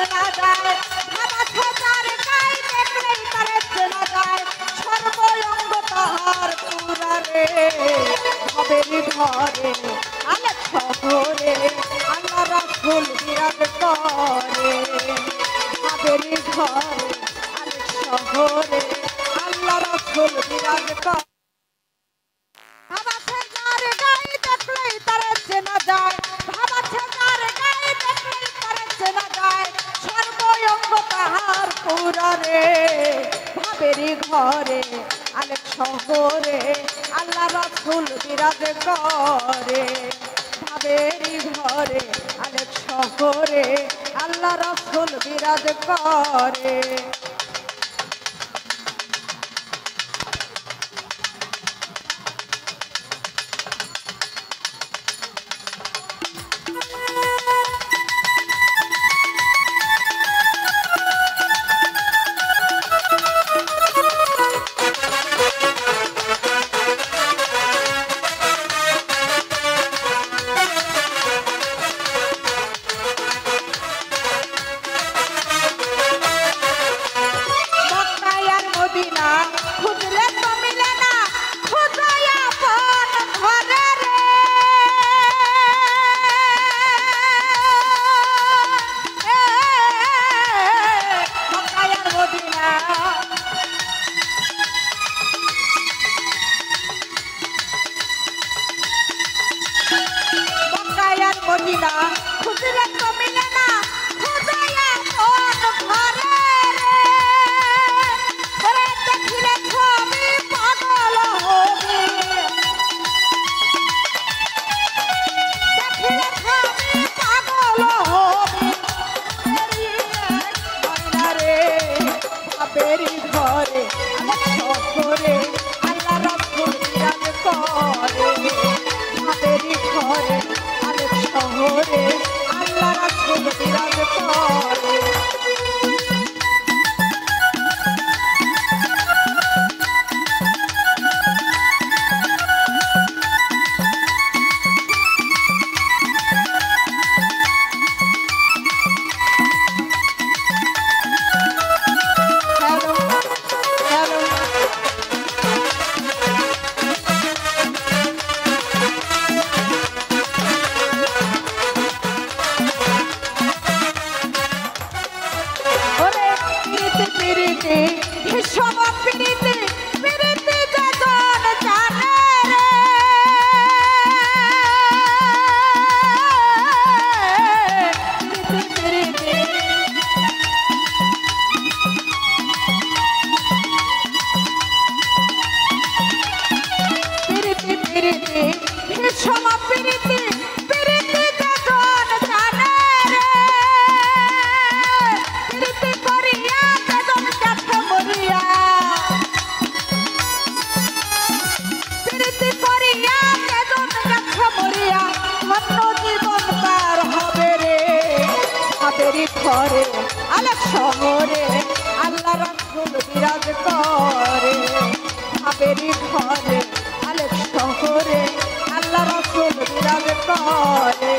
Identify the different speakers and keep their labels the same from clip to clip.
Speaker 1: চেনা যায় ভাবা ছোটার গায়ে দেখলেই তারে চেনা যায় সর্বঙ্গ তাহার পুরারে ভবেরি ঘরে আলেক শহরে আল্লাহ রাসূল বিরাজ করে ভবেরি ঘরে আলেক শহরে আল্লাহ রাসূল বিরাজ করে ভাবা ছোটার গায়ে দেখলেই তারে চেনা যায় ভাবা ছোটার গায়ে দেখলেই তারে চেনা যায় সর্বঙ্গ তাহার পুরারে ভাবেরি ঘরে আলেক শহরে আল্লাহ রাসূল বিরাজ করে ভাবেরি ঘরে আলেক শহরে আল্লাহ রাসূল বিরাজ করে খুঁজলে তো মিলে না খুঁজাই আপন ঘরে রে মক্কায়ার মদিনা মক্কায়ার মদিনা খুঁজলে তো মিলে না খুঁজাই আপন ঘরে ভাবেরি ঘরে আলেক শহরে আল্লাহ রাসূল বিরাজ করে ভাবেরি ঘরে আলেক শহরে আল্লাহ রাসূল বিরাজ করে ঘরে আলেক শহরে আল্লাহ রাসূল বিরাজ করে ভাবেরি ঘরে আলেক শহরে আল্লাহ রাসূল বিরাজ করে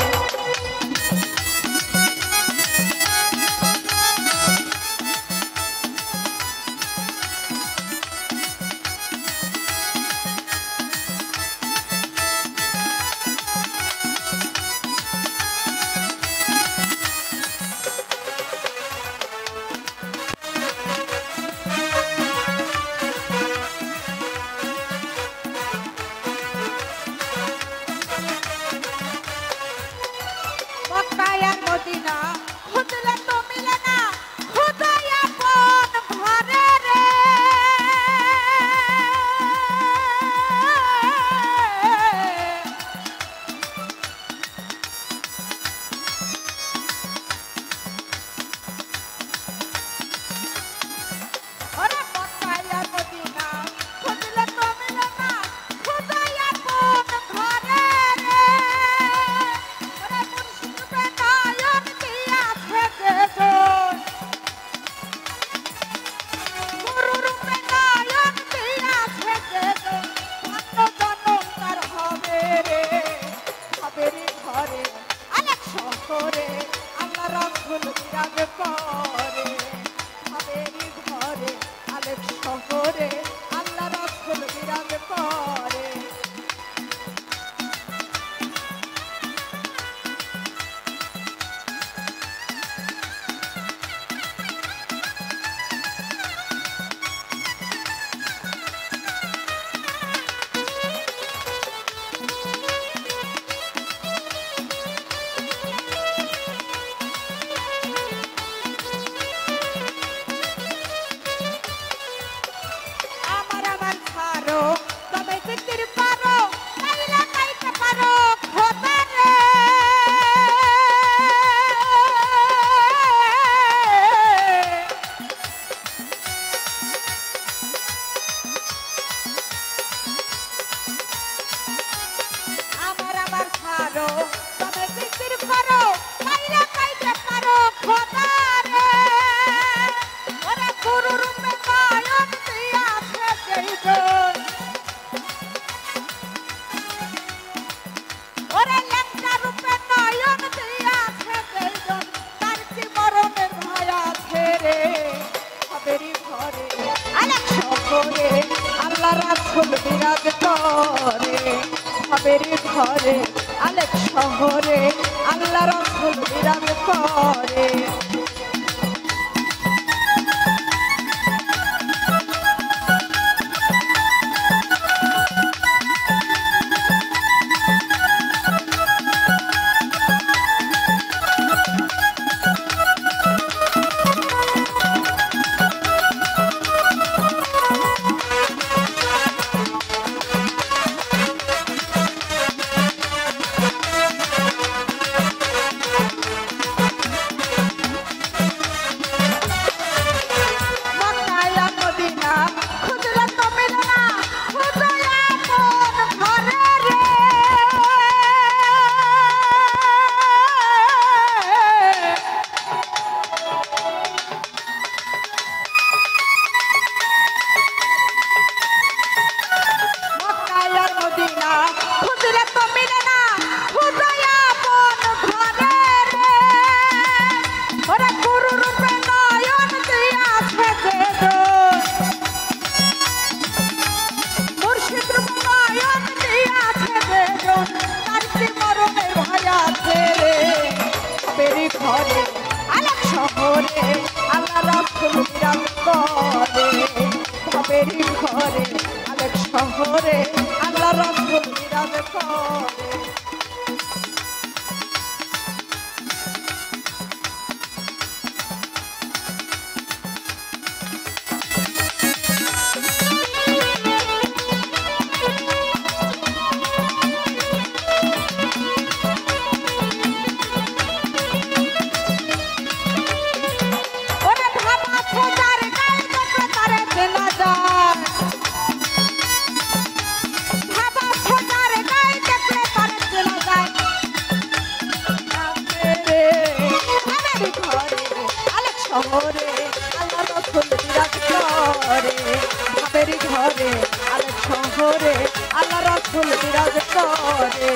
Speaker 1: বিরাজ করে ভাবেরি ঘরে আলেপ শহরে আল্লাহ রাসূল বিরাজ করে রাসূল বিরাজ করে ভাবেরি ঘরে আলেপ শহরে আল্লাহ রাসূল বিরাজ করে ঘরে আলেপ শহরে আল্লাহ রাসূল বিরাজ করে ভাবেরি ঘরে আলেপ শহরে আল্লাহ রাসূল বিরাজ করে শহরে আল্লাহ রাসূল বিরাজ করে ভাবেরি ঘরে আলেপ শহরে আল্লাহ রাসূল বিরাজ করে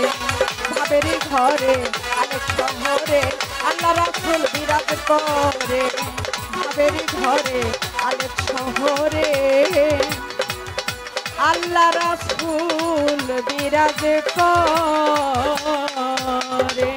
Speaker 1: ভাবেরি ঘরে আলেপ শহরে আল্লাহ রাসূল বিরাজ করে ভাবেরি ঘরে আলেপ শহরে আল্লাহ রাসূল বিরাজ করে।